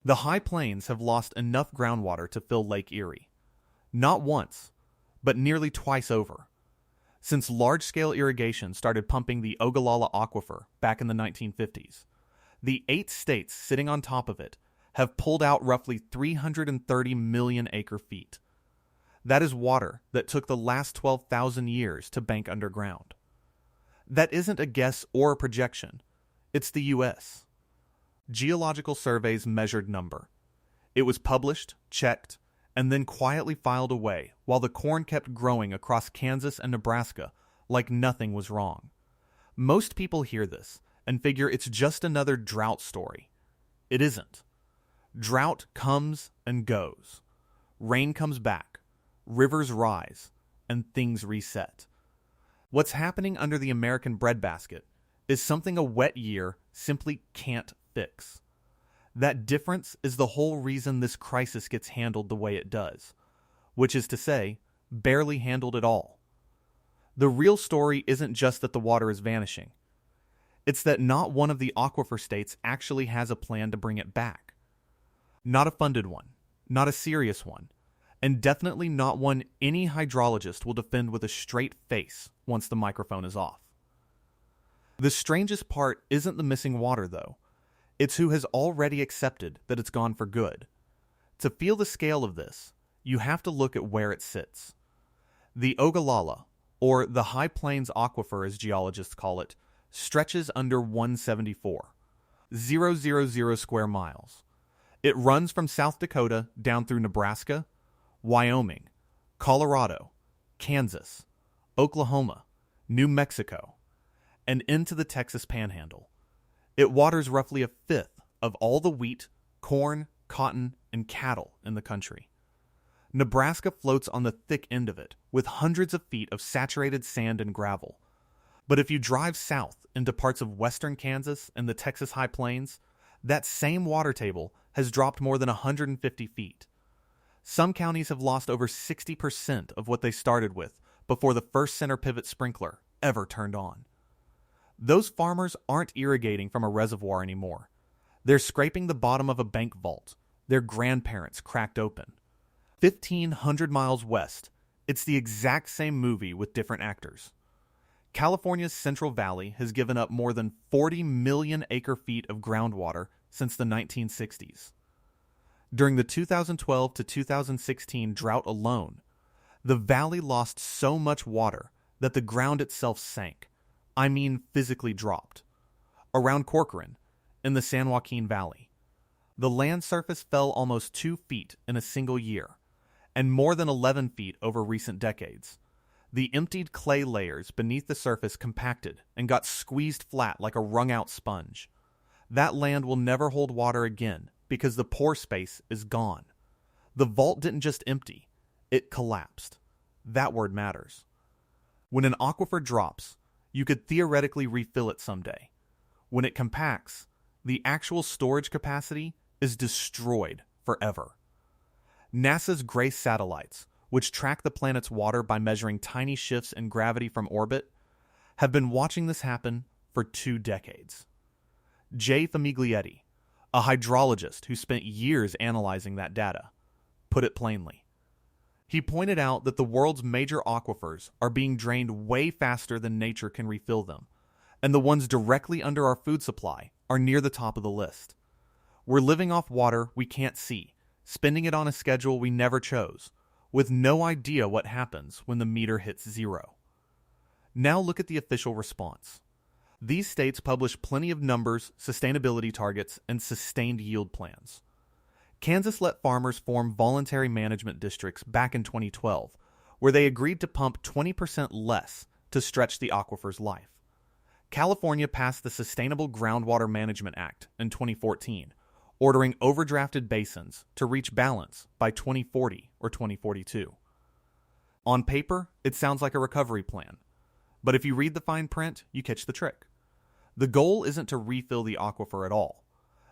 The High Plains have lost enough groundwater to fill Lake Erie. Not once, but nearly twice over. Since large-scale irrigation started pumping the Ogallala Aquifer back in the 1950s, the 8 states sitting on top of it have pulled out roughly 330 million acre-feet. That is water that took the last 12,000 years to bank underground. That isn't a guess or a projection. It's the U.S. Geological Survey's measured number. It was published, checked, and then quietly filed away while the corn kept growing across Kansas and Nebraska like nothing was wrong. Most people hear this and figure it's just another drought story. It isn't. Drought comes and goes. Rain comes back, rivers rise, and things reset. What's happening under the American breadbasket is something a wet year simply can't fix. That difference is the whole reason this crisis gets handled the way it does, which is to say, barely handled at all. The real story isn't just that the water is vanishing. It's that not one of the aquifer states actually has a plan to bring it back. Not a funded one, not a serious one, and definitely not one any hydrologist will defend with a straight face once the microphone is off. The strangest part isn't the missing water, though. It's who has already accepted that it's gone for good. To feel the scale of this, you have to look at where it sits. The Ogallala, or the High Plains Aquifer as geologists call it, stretches under 174, 000 square miles. It runs from South Dakota down through Nebraska, Wyoming, Colorado, Kansas, Oklahoma, New Mexico, and into the Texas Panhandle. It waters roughly a fifth of all the wheat, corn, cotton, and cattle in the country. Nebraska floats on the thick end of it, with hundreds of feet of saturated sand and gravel. But if you drive south into parts of western Kansas and the Texas High Plains, that same water table has dropped more than 150 feet. Some counties have lost over 60% of what they started with before the first center pivot sprinkler ever turned on. Those farmers aren't irrigating from a reservoir anymore. They're scraping the bottom of a bank vault, their grandparents cracked open. 1,500 miles west, it's the exact same movie with different actors. California's Central Valley has given up more than 40 million acre-feet of groundwater since the 1960s. During the 2012 to 2016 drought alone, the valley lost so much water that the ground itself sank. I mean physically dropped. Around Corcoran, in the San Joaquin Valley, the land surface fell almost 2 feet in a single year, and more than 11 feet over recent decades. The emptied clay layers beneath the surface compacted and got squeezed flat like a wrung-out sponge. That land will never hold water again because the pore space is gone. The vault didn't just empty, it collapsed. That word matters. When an aquifer drops, you could theoretically refill it someday. When it compacts, the actual storage capacity is destroyed forever. NASA's GRACE satellites, which track the planet's water by measuring tiny shifts in gravity from orbit, have been watching this happen for 2 decades. Jay Famiglietti, a hydrologist who spent years analyzing that data, put it plainly. He pointed out that the world's major aquifers are being drained way faster than nature can refill them, and the ones directly under our food supply are near the top of the list. We're living off water we can't see, spending it on a schedule we never chose, with no idea what happens when the meter hits zero. Now look at the official response. These states publish plenty of numbers, sustainability targets, and sustained yield plans. Kansas let farmers form voluntary management districts back in 2012, where they agreed to pump 20% less to stretch the aquifer's life. California passed the Sustainable Groundwater Management Act in 2014, ordering overdrafted basins to reach balance by 2040 or 2042. On paper, it sounds like a recovery plan, but if you read the fine print, you catch the trick. The goal isn't to refill the aquifer at all.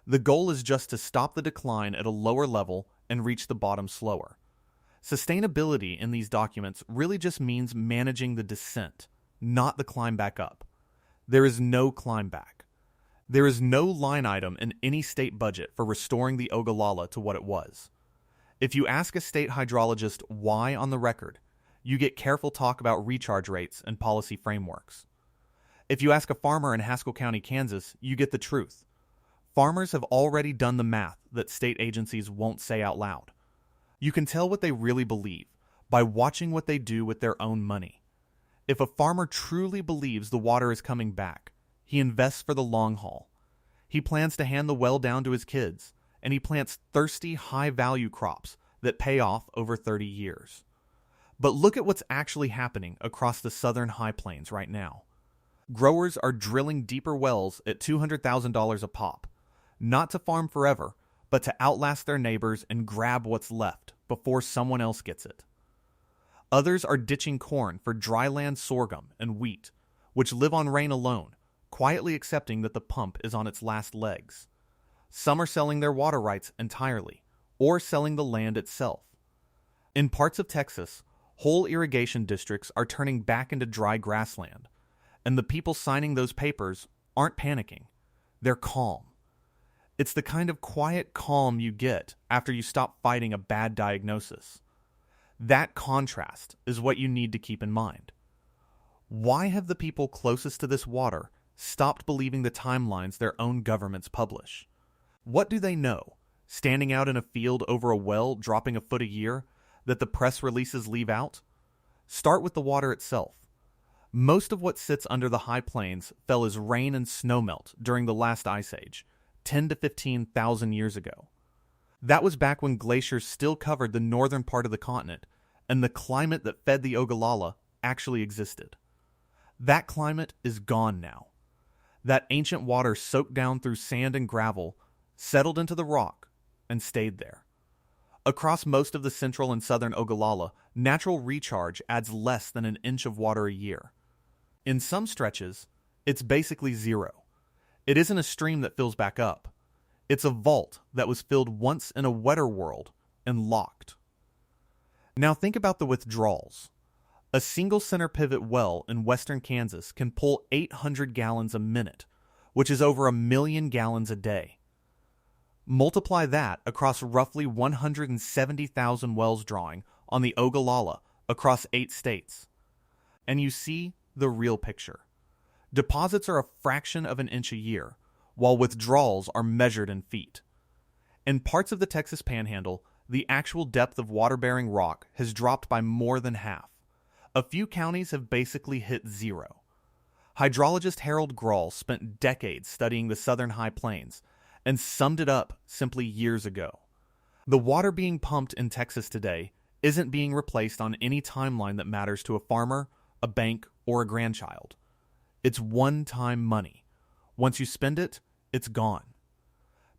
The goal is just to stop the decline at a lower level and reach the bottom slower. Sustainability in these documents really just means managing the descent, not the climb back up. There is no climb back. There is no line item in any state budget for restoring the Ogallala to what it was. If you ask a state hydrologist why on the record, you get careful talk about recharge rates and policy frameworks. If you ask a farmer in Haskell County, Kansas, you get the truth. Farmers have already done the math that state agencies won't say out loud. You can tell what they really believe by watching what they do with their own money. If a farmer truly believes the water is coming back, he invests for the long haul. He plans to hand the well down to his kids, and he plants thirsty, high-value crops that pay off over 30 years. But look at what's actually happening across the southern high plains right now. Growers are drilling deeper wells at $200,000 a pop, not to farm forever, but to outlast their neighbors and grab what's left before someone else gets it. Others are ditching corn for dryland sorghum and wheat, which live on rain alone, quietly accepting that the pump is on its last legs. Some are selling their water rights entirely, or selling the land itself. In parts of Texas, whole irrigation districts are turning back into dry grassland, and the people signing those papers aren't panicking. They're calm. It's the kind of quiet calm you get after you stop fighting a bad diagnosis. That contrast is what you need to keep in mind. Why have the people closest to this water stopped believing the timelines their own governments publish? What do they know, standing out in a field over a well dropping a foot a year, that the press releases leave out? Start with the water itself. Most of what sits under the high plains fell as rain and snowmelt during the last ice age, 10 to 15,000 years ago. That was back when glaciers still covered the northern part of the continent, and the climate that fed the Ogallala actually existed. That climate is gone now. That ancient water soaked down through sand and gravel, settled into the rock, and stayed there. Across most of the central and southern Ogallala, natural recharge adds less than an inch of water a year. In some stretches, it's basically zero. It isn't a stream that fills back up. It's a vault that was filled once in a wetter world and locked. Now think about the withdrawals. A single center pivot well in western Kansas can pull 800 gallons a minute, which is over 1 million gallons a day. Multiply that across roughly 170,000 wells drawing on the Ogallala across 8 states, and you see the real picture. Deposits are a fraction of an inch a year, while withdrawals are measured in feet. In parts of the Texas Panhandle, the actual depth of water-bearing rock has dropped by more than half. A few counties have basically hit zero. Hydrologist Harold Grawl spent decades studying the southern high plains and summed it up simply years ago. The water being pumped in Texas today isn't being replaced on any timeline that matters to a farmer, a bank, or a grandchild. It's one-time money. Once you spend it, it's gone.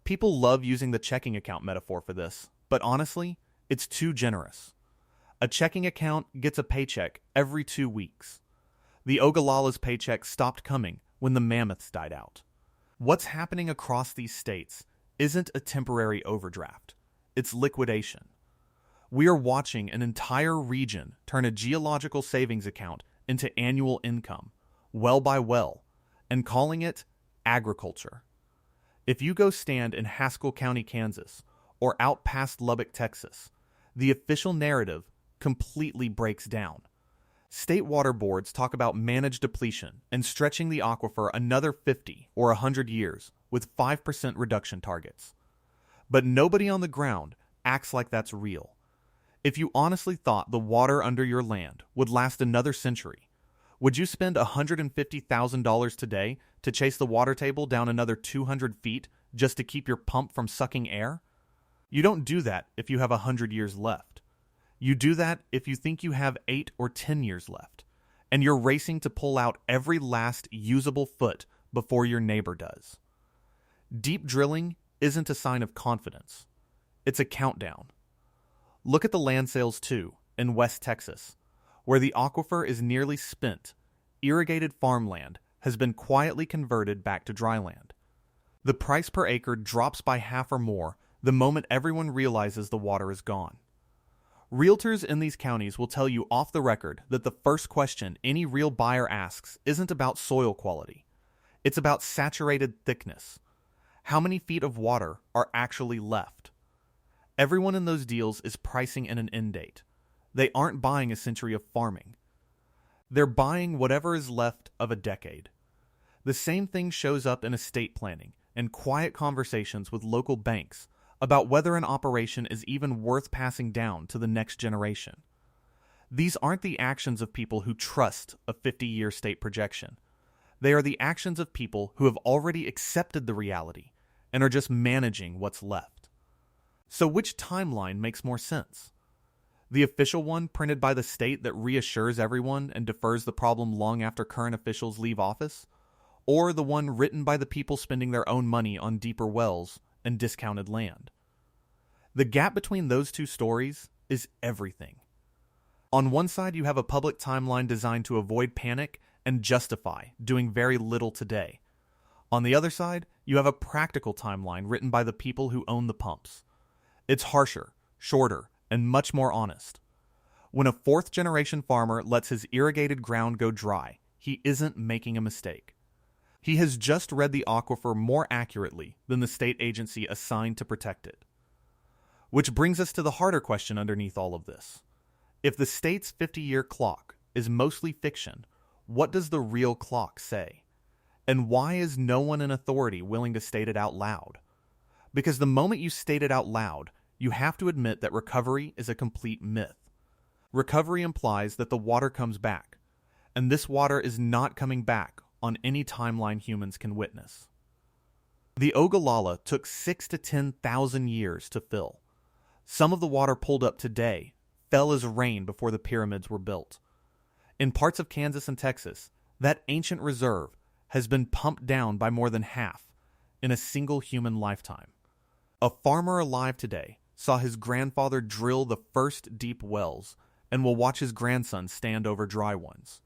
People love using the checking account metaphor for this, but honestly, it's too generous. A checking account gets a paycheck every 2 weeks. The Ogallala's paycheck stopped coming when the mammoths died out. What's happening across these states isn't a temporary overdraft. It's liquidation. We are watching an entire region turn a geological savings account into annual income, well by well, and calling it agriculture. If you go stand in Haskell County, Kansas, or out past Lubbock, Texas, the official narrative completely breaks down. State water boards talk about managed depletion and stretching the aquifer another 50 or 100 years with 5% reduction targets. But nobody on the ground acts like that's real. If you honestly thought the water under your land would last another century, would you spend $150,000 today to chase the water table down another 200 feet just to keep your pump from sucking air? You don't do that if you have 100 years left. You do that if you think you have 8 or 10 years left, and you're racing to pull out every last usable foot before your neighbor does. Deep drilling isn't a sign of confidence. It's a countdown. Look at the land sales too in West Texas, where the aquifer is nearly spent. Irrigated farmland has been quietly converted back to dryland. The price per acre drops by half or more the moment everyone realizes the water is gone. Realtors in these counties will tell you off the record that the first question any real buyer asks isn't about soil quality. It's about saturated thickness. How many feet of water are actually left? Everyone in those deals is pricing in an end date. They aren't buying a century of farming. They're buying whatever is left of a decade. The same thing shows up in estate planning and quiet conversations with local banks about whether an operation is even worth passing down to the next generation. These aren't the actions of people who trust a 50-year state projection. They are the actions of people who have already accepted the reality and are just managing what's left. So which timeline makes more sense? The official one printed by the state that reassures everyone and defers the problem long after current officials leave office? Or the one written by the people spending their own money on deeper wells and discounted land? The gap between those two stories is everything. On one side, you have a public timeline designed to avoid panic and justify doing very little today. On the other side, you have a practical timeline written by the people who own the pumps. It's harsher, shorter, and much more honest. When a fourth-generation farmer lets his irrigated ground go dry, he isn't making a mistake. He has just read the aquifer more accurately than the state agency assigned to protect it. Which brings us to the harder question underneath all of this. If the state's 50-year clock is mostly fiction, what does the real clock say? And why is no one in authority willing to state it out loud? Because the moment you state it out loud, you have to admit that recovery is a complete myth. Recovery implies that the water comes back, and this water is not coming back on any timeline humans can witness. The Ogallala took 6,000 to 10,000 years to fill. Some of the water pulled up today fell as rain before the pyramids were built. In parts of Kansas and Texas, that ancient reserve has been pumped down by more than half in a single human lifetime. A farmer alive today saw his grandfather drill the first deep wells and will watch his grandson stand over dry ones.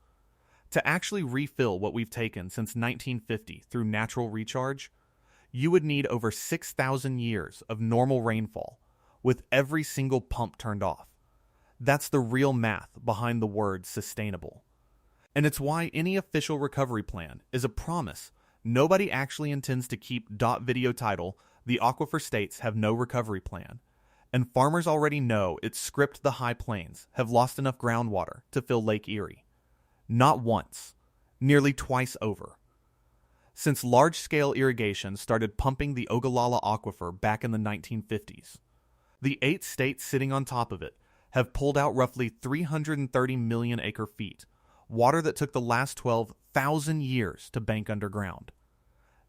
To actually refill what we've taken since 1950 through natural recharge, you would need over 6,000 years of normal rainfall with every single pump turned off. That's the real math behind the word sustainable. And it's why any official recovery plan is a promise nobody actually intends to keep. Video title, The Aquifer States Have No Recovery Plan. And farmers already know its script the high plains have lost enough groundwater to fill Lake Erie. Not once, nearly twice over. Since large-scale irrigation started pumping the Ogallala Aquifer back in the 1950s, the 8 states sitting on top of it have pulled out roughly 330 million acre-feet, water that took the last 12,000 years to bank underground.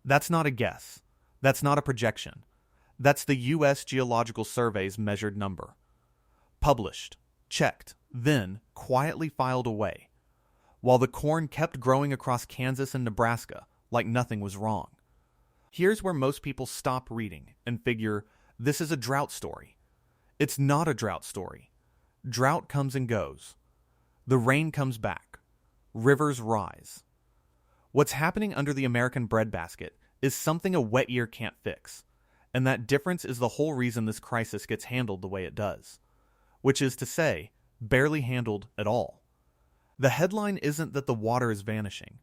That's not a guess. That's not a projection. That's the U.S. Geological Survey's measured number. Published, checked, then quietly filed away, while the corn kept growing across Kansas and Nebraska like nothing was wrong. Here's where most people stop reading and figure this is a drought story. It's not a drought story. Drought comes and goes. The rain comes back. Rivers rise. What's happening under the American breadbasket is something a wet year can't fix, and that difference is the whole reason this crisis gets handled the way it does, which is to say, barely handled at all. The headline isn't that the water is vanishing.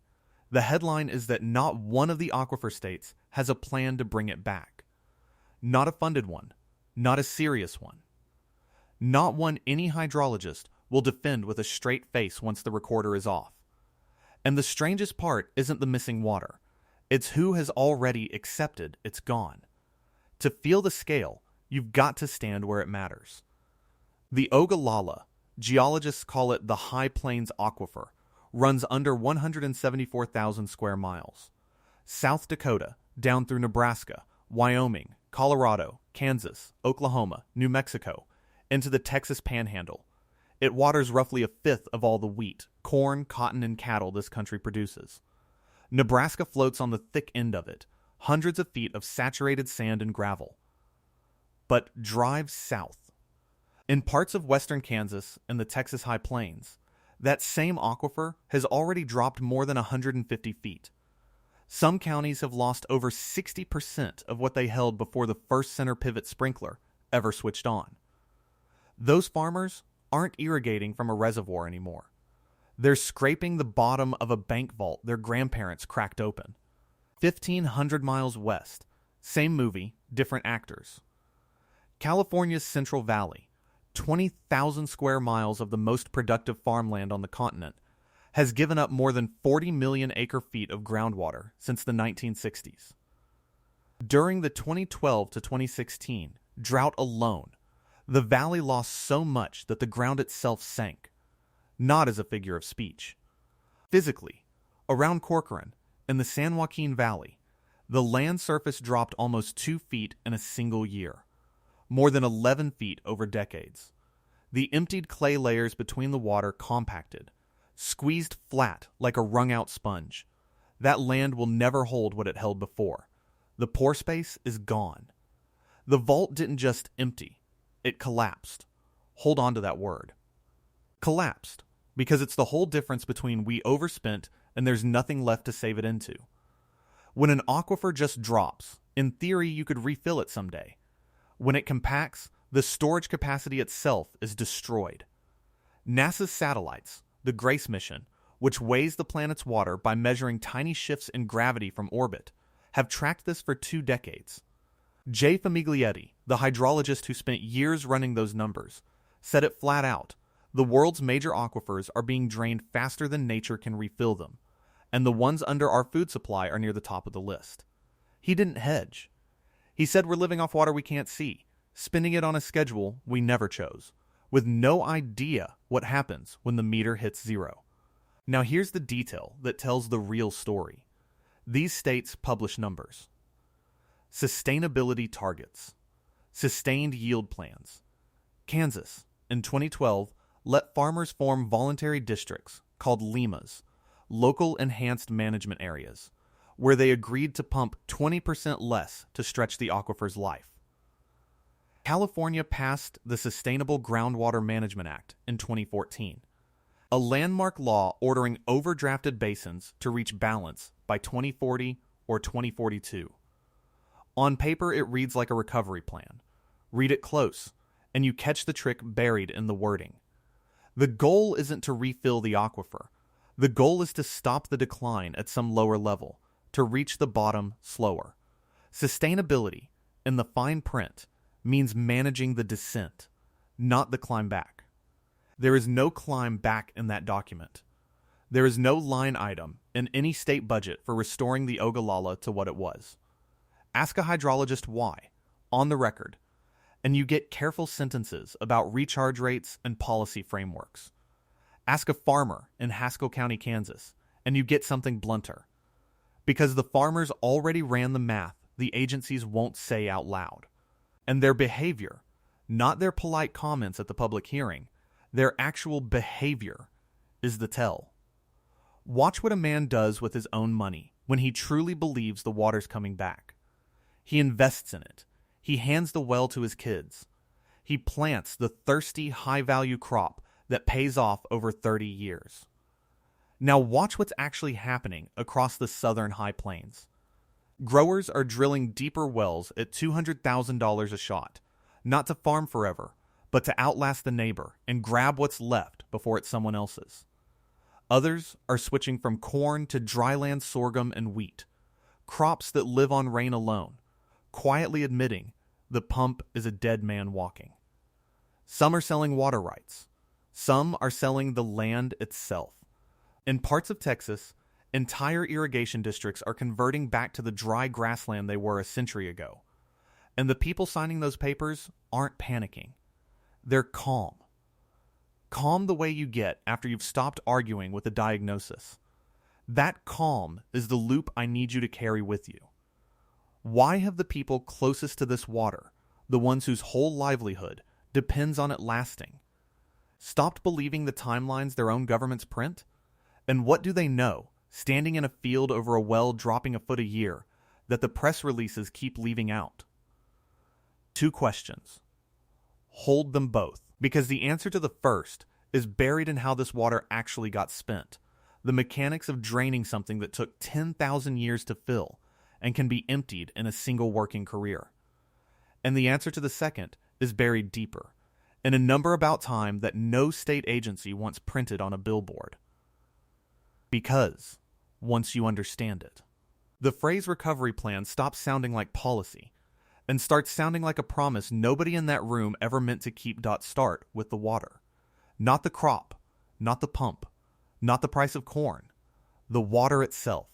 The headline is that not one of the aquifer states has a plan to bring it back. Not a funded one. Not a serious one. Not one any hydrologist will defend with a straight face once the recorder is off. And the strangest part isn't the missing water. It's who has already accepted it's gone. To feel the scale, you've got to stand where it matters. The Ogallala, geologists call it the High Plains Aquifer, runs under 174,000 square miles. South Dakota, down through Nebraska, Wyoming, Colorado, Kansas, Oklahoma, New Mexico, into the Texas Panhandle. It waters roughly a fifth of all the wheat, corn, cotton, and cattle this country produces. Nebraska floats on the thick end of it, hundreds of feet of saturated sand and gravel. But drive south. In parts of western Kansas and the Texas High Plains, that same aquifer has already dropped more than 150 feet. Some counties have lost over 60% of what they held before the first center pivot sprinkler ever switched on. Those farmers aren't irrigating from a reservoir anymore. They're scraping the bottom of a bank vault their grandparents cracked open. 1,500 miles west. Same movie, different actors. California's Central Valley, 20,000 square miles of the most productive farmland on the continent, has given up more than 40 million acre-feet of groundwater since the 1960s. During the 2012 to 2016 drought alone, the valley lost so much that the ground itself sank, not as a figure of speech. Physically, around Corcoran, in the San Joaquin Valley, the land surface dropped almost 2 feet in a single year, more than 11 feet over decades. The emptied clay layers between the water compacted, squeezed flat like a wrung-out sponge. That land will never hold what it held before. The pore space is gone. The vault didn't just empty, it collapsed. Hold on to that word. Collapsed, because it's the whole difference between we overspent and there's nothing left to save it into. When an aquifer just drops, in theory you could refill it someday. When it compacts, the storage capacity itself is destroyed. NASA's satellites, the GRACE mission, which weighs the planet's water by measuring tiny shifts in gravity from orbit, have tracked this for 2 decades. Jay Famiglietti, the hydrologist who spent years running those numbers, said it flat out: the world's major aquifers are being drained faster than nature can refill them, and the ones under our food supply are near the top of the list. He didn't hedge. He said we're living off water we can't see, spending it on a schedule we never chose, with no idea what happens when the meter hits zero. Now here's the detail that tells the real story. These states publish numbers. Sustainability targets. Sustained yield plans. Kansas, in 2012, let farmers form voluntary districts called LEMAs, Local Enhanced Management Areas, where they agreed to pump 20% less to stretch the aquifer's life. California passed the Sustainable Groundwater Management Act in 2014, a landmark law ordering overdrafted basins to reach balance by 2040 or 2042. On paper, it reads like a recovery plan. Read it close, and you catch the trick buried in the wording. The goal isn't to refill the aquifer. The goal is to stop the decline at some lower level, to reach the bottom slower. Sustainability, in the fine print, means managing the descent, not the climb back. There is no climb back in that document. There is no line item in any state budget for restoring the Ogallala to what it was. Ask a hydrologist why, on the record, and you get careful sentences about recharge rates and policy frameworks. Ask a farmer in Haskell County, Kansas, and you get something blunter. Because the farmers already ran the math the agencies won't say out loud. And their behavior, not their polite comments at the public hearing, their actual behavior is the tell. Watch what a man does with his own money when he truly believes the water's coming back. He invests in it. He hands the well to his kids. He plants the thirsty, high-value crop that pays off over 30 years. Now watch what's actually happening across the southern high plains. Growers are drilling deeper wells at $200,000 a shot, not to farm forever, but to outlast the neighbor and grab what's left before it's someone else's. Others are switching from corn to dryland sorghum and wheat, crops that live on rain alone, quietly admitting the pump is a dead man walking. Some are selling water rights. Some are selling the land itself. In parts of Texas, entire irrigation districts are converting back to the dry grassland they were a century ago. And the people signing those papers aren't panicking. They're calm. Calm the way you get after you've stopped arguing with a diagnosis. That calm is the loop I need you to carry with you. Why have the people closest to this water, the ones whose whole livelihood depends on it lasting, stopped believing the timelines their own governments print? And what do they know, standing in a field over a well dropping a foot a year, that the press releases keep leaving out? 2 questions. Hold them both, because the answer to the first is buried in how this water actually got spent, the mechanics of draining something that took 10,000 years to fill and can be emptied in a single working career. And the answer to the second is buried deeper, in a number about time that no state agency wants printed on a billboard. Because once you understand it. The phrase recovery plan stops sounding like policy and starts sounding like a promise nobody in that room ever meant to keep. Start with the water. Not the crop, not the pump, not the price of corn, the water itself.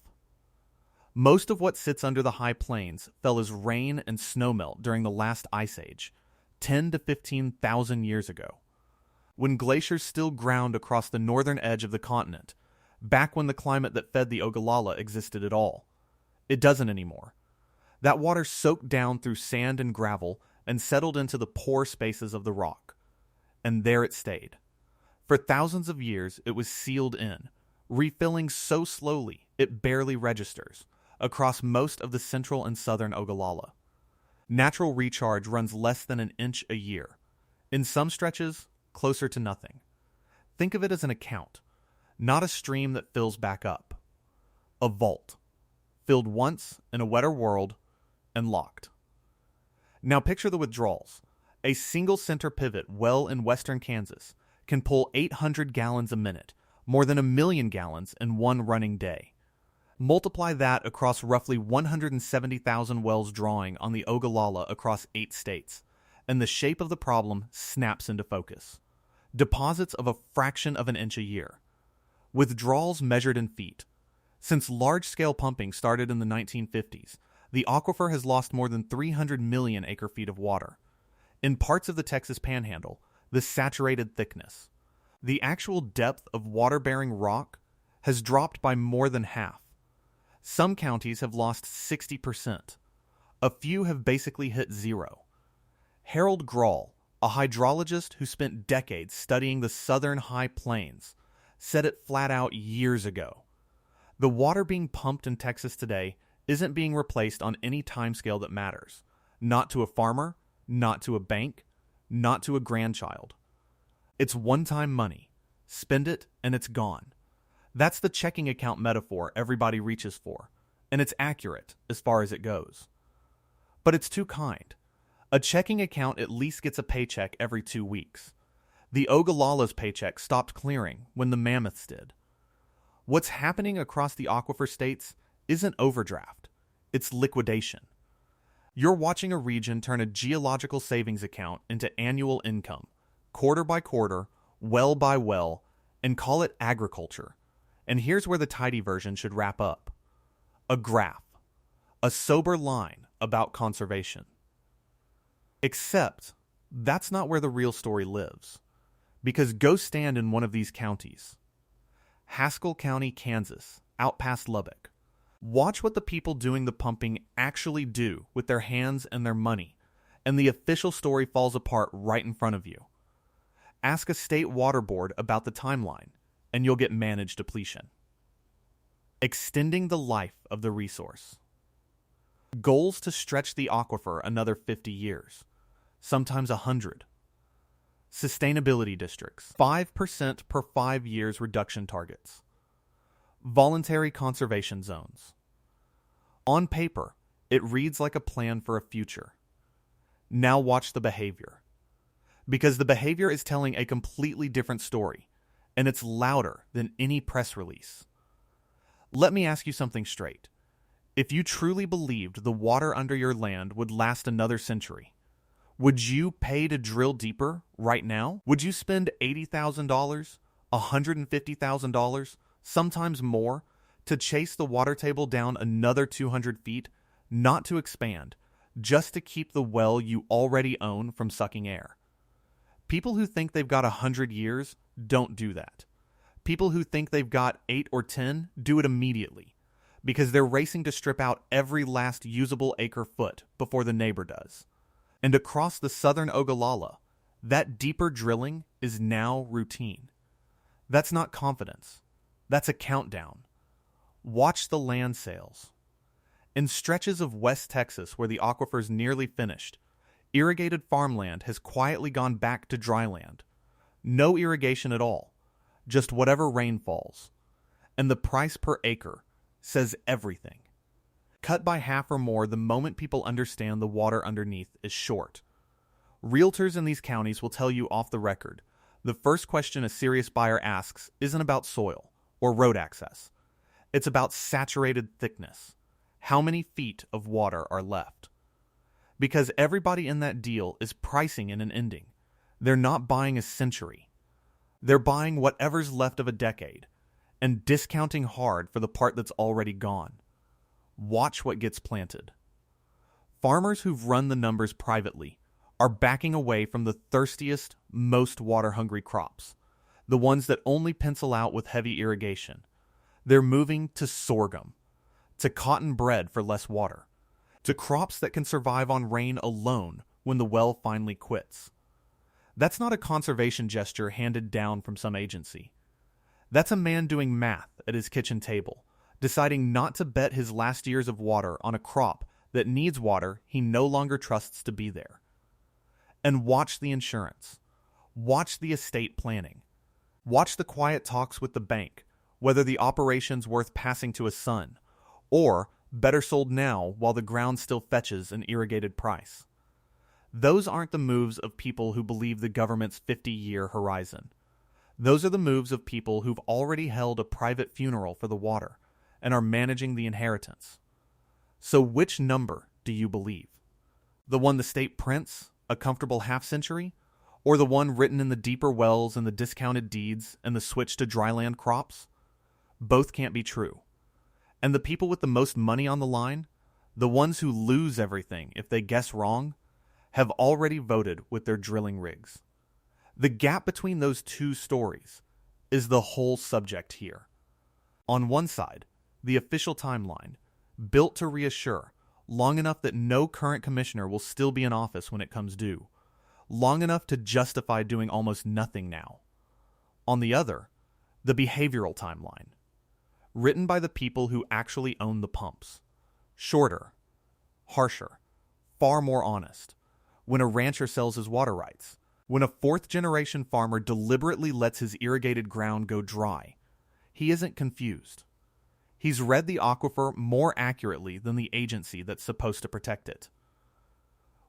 Most of what sits under the high plains fell as rain and snowmelt during the last ice age, 10 to 15,000 years ago, when glaciers still ground across the northern edge of the continent, back when the climate that fed the Ogallala existed at all. It doesn't anymore. That water soaked down through sand and gravel and settled into the pore spaces of the rock. And there it stayed. For thousands of years, it was sealed in, refilling so slowly it barely registers, across most of the central and southern Ogallala. Natural recharge runs less than an inch a year. In some stretches, closer to nothing. Think of it as an account, not a stream that fills back up. A vault, filled once in a wetter world and locked. Now picture the withdrawals. A single center pivot well in western Kansas can pull 800 gallons a minute, more than 1 million gallons in one running day. Multiply that across roughly 170,000 wells drawing on the Ogallala across 8 states, and the shape of the problem snaps into focus. Deposits of a fraction of an inch a year. Withdrawals measured in feet. Since large-scale pumping started in the 1950s, the aquifer has lost more than 300 million acre-feet of water. In parts of the Texas Panhandle, the saturated thickness. The actual depth of water-bearing rock has dropped by more than half. Some counties have lost 60%. A few have basically hit zero. Harold Grahl, a hydrologist who spent decades studying the southern high plains, said it flat out years ago. The water being pumped in Texas today isn't being replaced on any timescale that matters. Not to a farmer, not to a bank, not to a grandchild. It's one-time money. Spend it and it's gone. That's the checking account metaphor everybody reaches for, and it's accurate as far as it goes. But it's too kind. A checking account at least gets a paycheck every 2 weeks. The Ogallala's paycheck stopped clearing when the Mammoths did. What's happening across the aquifer states isn't overdraft, it's liquidation. You're watching a region turn a geological savings account into annual income, quarter by quarter, well by well, and call it agriculture. And here's where the tidy version should wrap up. A graph. A sober line about conservation. Except, that's not where the real story lives. Because go stand in one of these counties. Haskell County, Kansas, out past Lubbock. Watch what the people doing the pumping actually do with their hands and their money, and the official story falls apart right in front of you. Ask a state water board about the timeline, and you'll get managed depletion. Extending the life of the resource. Goals to stretch the aquifer another 50 years, sometimes 100. Sustainability districts, 5% per 5 years reduction targets. Voluntary conservation zones. On paper, it reads like a plan for a future. Now watch the behavior. Because the behavior is telling a completely different story, and it's louder than any press release. Let me ask you something straight. If you truly believed the water under your land would last another century, would you pay to drill deeper right now? Would you spend $80,000, $150,000, sometimes more, to chase the water table down another 200 feet, not to expand, just to keep the well you already own from sucking air? People who think they've got 100 years don't do that. People who think they've got 8 or 10 do it immediately, because they're racing to strip out every last usable acre foot before the neighbor does. And across the southern Ogallala, that deeper drilling is now routine. That's not confidence. That's a countdown. Watch the land sales. In stretches of West Texas where the aquifer's nearly finished, irrigated farmland has quietly gone back to dry land. No irrigation at all, just whatever rain falls. And the price per acre says everything. Cut by half or more the moment people understand the water underneath is short. Realtors in these counties will tell you off the record, the first question a serious buyer asks isn't about soil or road access. It's about saturated thickness. how many feet of water are left. Because everybody in that deal is pricing in an ending. They're not buying a century. They're buying whatever's left of a decade and discounting hard for the part that's already gone. Watch what gets planted. Farmers who've run the numbers privately are backing away from the thirstiest, most water-hungry crops, the ones that only pencil out with heavy irrigation. They're moving to sorghum, to cotton bread for less water, to crops that can survive on rain alone when the well finally quits. That's not a conservation gesture handed down from some agency. That's a man doing math at his kitchen table, deciding not to bet his last years of water on a crop that needs water he no longer trusts to be there. And watch the insurance. Watch the estate planning. Watch the quiet talks with the bank, whether the operation's worth passing to a son, or better sold now while the ground still fetches an irrigated price. Those aren't the moves of people who believe the government's 50-year horizon. Those are the moves of people who've already held a private funeral for the water and are managing the inheritance. So which number do you believe? The one the state prints, a comfortable half-century, or the one written in the deeper wells and the discounted deeds and the switch to dryland crops? Both can't be true. And the people with the most money on the line, the ones who lose everything if they guess wrong, have already voted with their drilling rigs. The gap between those two stories is the whole subject here. On one side, the official timeline, built to reassure, long enough that no current commissioner will still be in office when it comes due, long enough to justify doing almost nothing now. On the other, the behavioral timeline, written by the people who actually own the pumps. Shorter, harsher, far more honest. When a rancher sells his water rights, when a fourth-generation farmer deliberately lets his irrigated ground go dry, he isn't confused. He's read the aquifer more accurately than the agency that's supposed to protect it.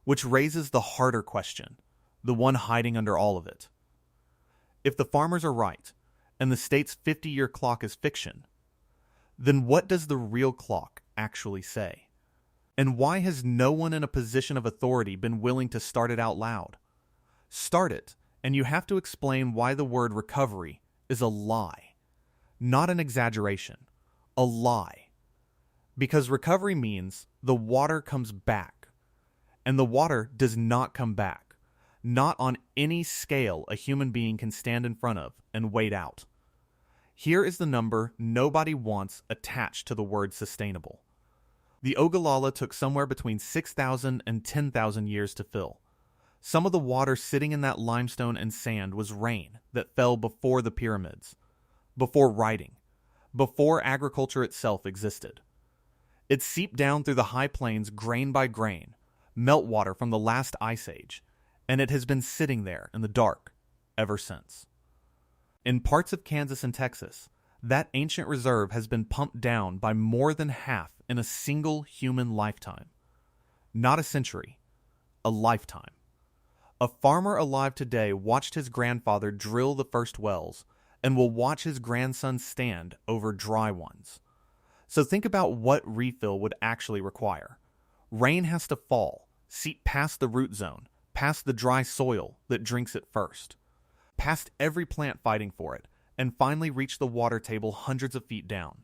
Which raises the harder question, the one hiding under all of it. If the farmers are right, and the state's 50-year clock is fiction, then what does the real clock actually say? And why has no one in a position of authority been willing to start it out loud? Start it, and you have to explain why the word recovery is a lie. Not an exaggeration. A lie. Because recovery means the water comes back. And the water does not come back. Not on any scale a human being can stand in front of and wait out. Here is the number nobody wants attached to the word sustainable. The Ogallala took somewhere between 6,000 and 10,000 years to fill. Some of the water sitting in that limestone and sand was rain that fell before the pyramids, before writing, before agriculture itself existed. It seeped down through the high plains grain by grain, meltwater from the last ice age, and it has been sitting there in the dark ever since. In parts of Kansas and Texas, that ancient reserve has been pumped down by more than half in a single human lifetime. Not a century, a lifetime. A farmer alive today watched his grandfather drill the first wells and will watch his grandson stand over dry ones. So think about what refill would actually require. Rain has to fall, seep past the root zone, past the dry soil that drinks it first, past every plant fighting for it, and finally reach the water table hundreds of feet down.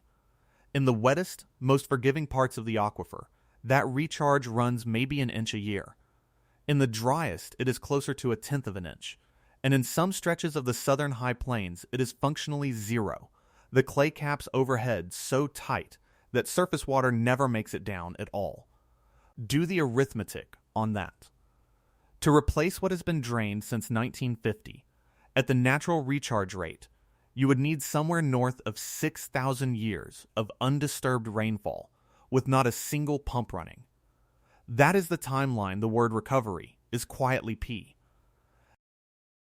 In the wettest, most forgiving parts of the aquifer, that recharge runs maybe an inch a year. In the driest, it is closer to 1/10 of an inch, and in some stretches of the southern high plains, it is functionally zero, the clay caps overhead so tight that surface water never makes it down at all. Do the arithmetic on that. To replace what has been drained since 1950, at the natural recharge rate, you would need somewhere north of 6,000 years of undisturbed rainfall, with not a single pump running. That is the timeline the word recovery is quietly P.